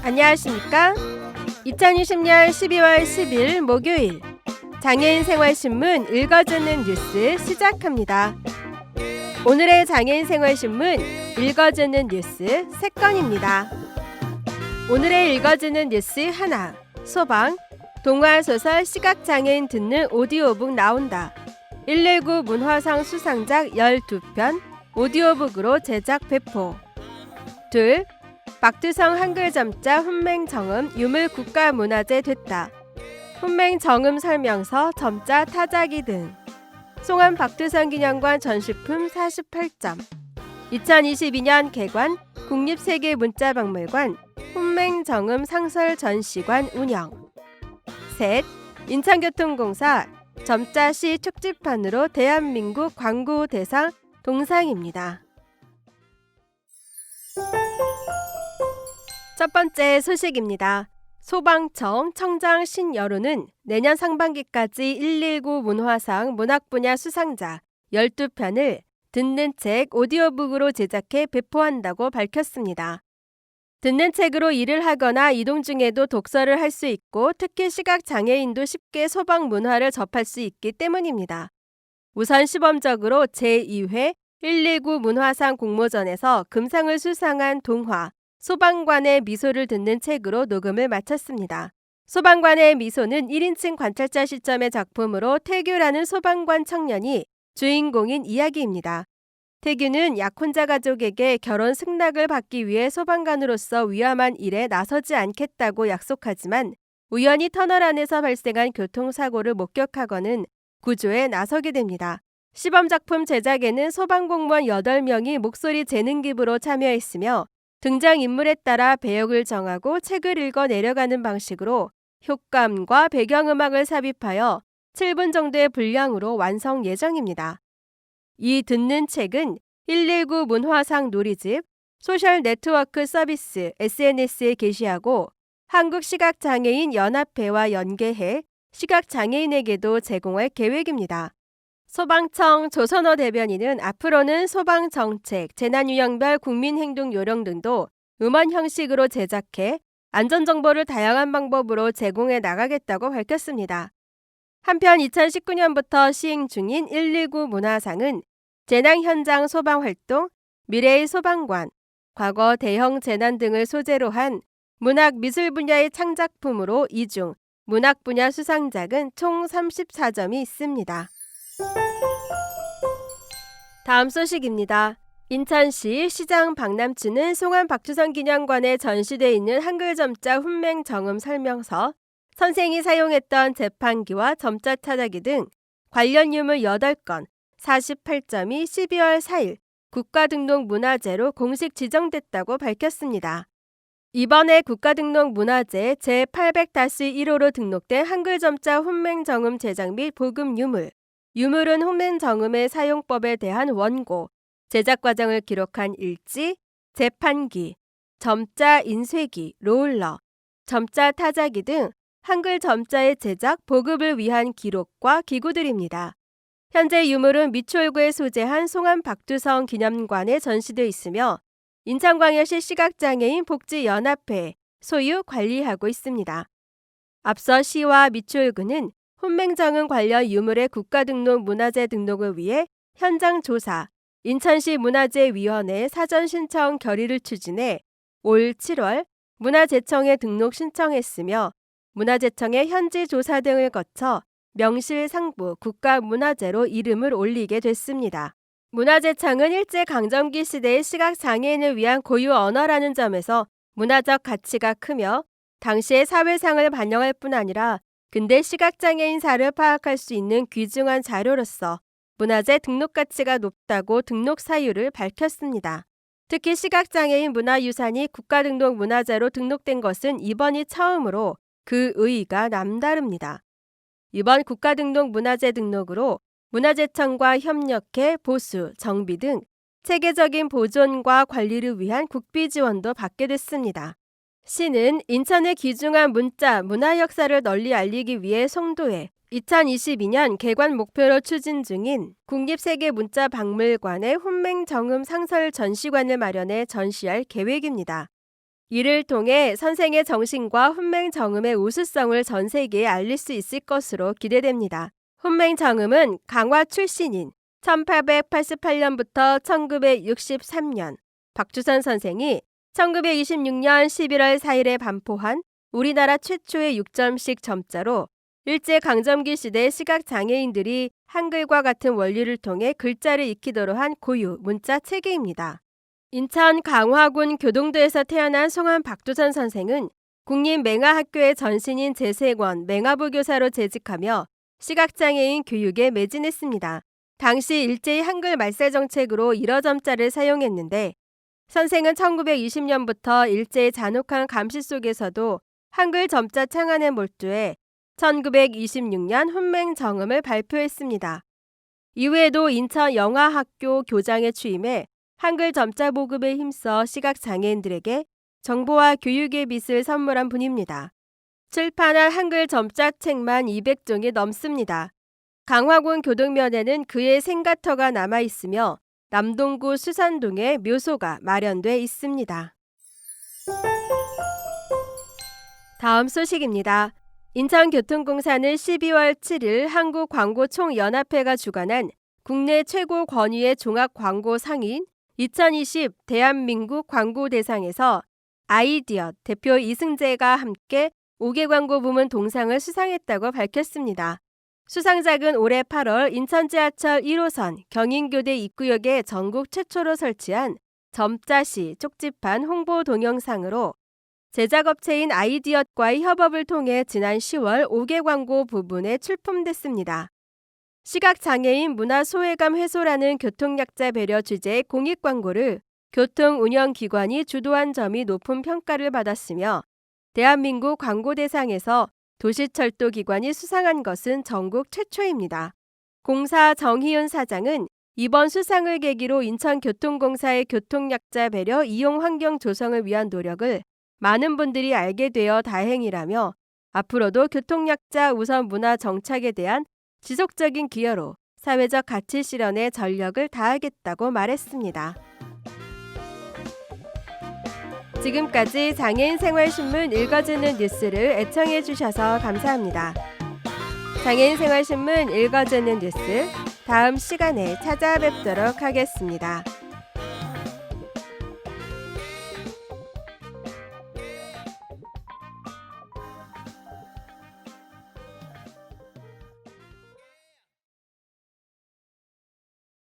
안녕하십니까? 2020년 12월 10일 목요일 장애인 생활신문 읽어주는 뉴스 시작합니다. 오늘의 장애인 생활신문 읽어주는 뉴스 3건입니다. 오늘의 읽어주는 뉴스 하나, 소방, 동화소설 시각장애인 듣는 오디오북 나온다. 119 문화상 수상작 12편 오디오북으로 제작 배포. 둘, 박두성 한글점자 훈맹정음 유물 국가문화재 됐다. 훈맹정음 설명서 점자 타자기 등. 송암 박두성 기념관 전시품 48점. 2022년 개관 국립세계문자박물관 훈맹정음 상설 전시관 운영. 셋, 인천교통공사 점자시 촉집판으로 대한민국 광고 대상 동상입니다. 첫 번째 소식입니다. 소방청 청장 신여루는 내년 상반기까지 119 문화상 문학 분야 수상자 12편을 듣는 책 오디오북으로 제작해 배포한다고 밝혔습니다. 듣는 책으로 일을 하거나 이동 중에도 독서를 할 수 있고 특히 시각장애인도 쉽게 소방 문화를 접할 수 있기 때문입니다. 우선 시범적으로 제2회 119 문화상 공모전에서 금상을 수상한 동화 소방관의 미소를 듣는 책으로 녹음을 마쳤습니다. 소방관의 미소는 1인칭 관찰자 시점의 작품으로 태규라는 소방관 청년이 주인공인 이야기입니다. 태규는 약혼자 가족에게 결혼 승낙을 받기 위해 소방관으로서 위험한 일에 나서지 않겠다고 약속하지만 우연히 터널 안에서 발생한 교통사고를 목격하고는 구조에 나서게 됩니다. 시범작품 제작에는 소방공무원 8명이 목소리 재능 기부로 참여했으며 등장인물에 따라 배역을 정하고 책을 읽어 내려가는 방식으로 효과음과 배경음악을 삽입하여 7분 정도의 분량으로 완성 예정입니다. 이 듣는 책은 119 문화상 놀이집, 소셜 네트워크 서비스 SNS에 게시하고 한국시각장애인 연합회와 연계해 시각장애인에게도 제공할 계획입니다. 소방청 조선호 대변인은 앞으로는 소방정책, 재난유형별 국민행동 요령 등도 음원 형식으로 제작해 안전정보를 다양한 방법으로 제공해 나가겠다고 밝혔습니다. 한편 2019년부터 시행 중인 119 문화상은 재난 현장 소방활동, 미래의 소방관, 과거 대형 재난 등을 소재로 한 문학 미술 분야의 창작품으로 이중 문학 분야 수상작은 총 34점이 있습니다. 다음 소식입니다. 인천시 시장 박남춘은 송암 박두성 기념관에 전시돼 있는 한글점자 훈맹정음 설명서, 선생이 사용했던 재판기와 점자 타자기 등 관련 유물 8건, 48점이 12월 4일 국가등록 문화재로 공식 지정됐다고 밝혔습니다. 이번에 국가등록 문화재 제800-1호로 등록된 한글점자 훈맹정음 제작 및 보급 유물, 유물은 훈맹정음의 사용법에 대한 원고, 제작 과정을 기록한 일지, 재판기, 점자 인쇄기, 롤러, 점자 타자기 등 한글 점자의 제작, 보급을 위한 기록과 기구들입니다. 현재 유물은 미추홀구에 소재한 송암 박두성 기념관에 전시돼 있으며 인천광역시 시각장애인 복지연합회 소유 관리하고 있습니다. 앞서 시와 미추홀구는 훈맹정음 관련 유물의 국가등록 문화재 등록을 위해 현장 조사, 인천시 문화재위원회 사전 신청 결의를 추진해 올 7월 문화재청에 등록 신청했으며 문화재청의 현지 조사 등을 거쳐 명실상부 국가문화재로 이름을 올리게 됐습니다. 문화재청은 일제강점기 시대의 시각장애인을 위한 고유 언어라는 점에서 문화적 가치가 크며 당시의 사회상을 반영할 뿐 아니라 근대 시각장애인사를 파악할 수 있는 귀중한 자료로서 문화재 등록 가치가 높다고 등록 사유를 밝혔습니다. 특히 시각장애인 문화유산이 국가등록 문화재로 등록된 것은 이번이 처음으로 그 의의가 남다릅니다. 이번 국가등록 문화재 등록으로 문화재청과 협력해 보수, 정비 등 체계적인 보존과 관리를 위한 국비 지원도 받게 됐습니다. 시는 인천의 귀중한 문자, 문화 역사를 널리 알리기 위해 송도에 2022년 개관 목표로 추진 중인 국립세계문자박물관의 훈맹정음 상설 전시관을 마련해 전시할 계획입니다. 이를 통해 선생의 정신과 훈맹정음의 우수성을 전 세계에 알릴 수 있을 것으로 기대됩니다. 훈맹정음은 강화 출신인 1888년부터 1963년 박주선 선생이 1926년 11월 4일에 반포한 우리나라 최초의 6점씩 점자로 일제강점기 시대 시각장애인들이 한글과 같은 원리를 통해 글자를 익히도록 한 고유 문자 체계입니다. 인천 강화군 교동도에서 태어난 송한 박두선 선생은 국립맹아학교의 전신인 제세권 맹아부 교사로 재직하며 시각장애인 교육에 매진했습니다. 당시 일제의 한글 말살 정책으로 일어점자를 사용했는데 선생은 1920년부터 일제의 잔혹한 감시 속에서도 한글 점자 창안에 몰두해 1926년 훈맹정음을 발표했습니다. 이후에도 인천 영아학교 교장에 취임해 한글 점자 보급에 힘써 시각장애인들에게 정보와 교육의 빛을 선물한 분입니다. 출판한 한글 점자 책만 200종이 넘습니다. 강화군 교동면에는 그의 생가터가 남아있으며 남동구 수산동에 묘소가 마련돼 있습니다. 다음 소식입니다. 인천교통공사는 12월 7일 한국광고총연합회가 주관한 국내 최고 권위의 종합광고 상인 2020 대한민국 광고대상에서 아이디엇 대표 이승재가 함께 5개 광고 부문 동상을 수상했다고 밝혔습니다. 수상작은 올해 8월 인천지하철 1호선 경인교대 입구역에 전국 최초로 설치한 점자시 쪽지판 홍보 동영상으로 제작업체인 아이디엇과의 협업을 통해 지난 10월 5개 광고 부분에 출품됐습니다. 시각장애인 문화소외감 해소라는 교통약자 배려 주제의 공익광고를 교통운영기관이 주도한 점이 높은 평가를 받았으며 대한민국 광고대상에서 도시철도기관이 수상한 것은 전국 최초입니다. 공사 정희윤 사장은 이번 수상을 계기로 인천교통공사의 교통약자 배려 이용 환경 조성을 위한 노력을 많은 분들이 알게 되어 다행이라며 앞으로도 교통약자 우선 문화 정착에 대한 지속적인 기여로 사회적 가치 실현에 전력을 다하겠다고 말했습니다. 지금까지 장애인생활신문 읽어주는 뉴스를 애청해 주셔서 감사합니다. 장애인생활신문 읽어주는 뉴스 다음 시간에 찾아뵙도록 하겠습니다.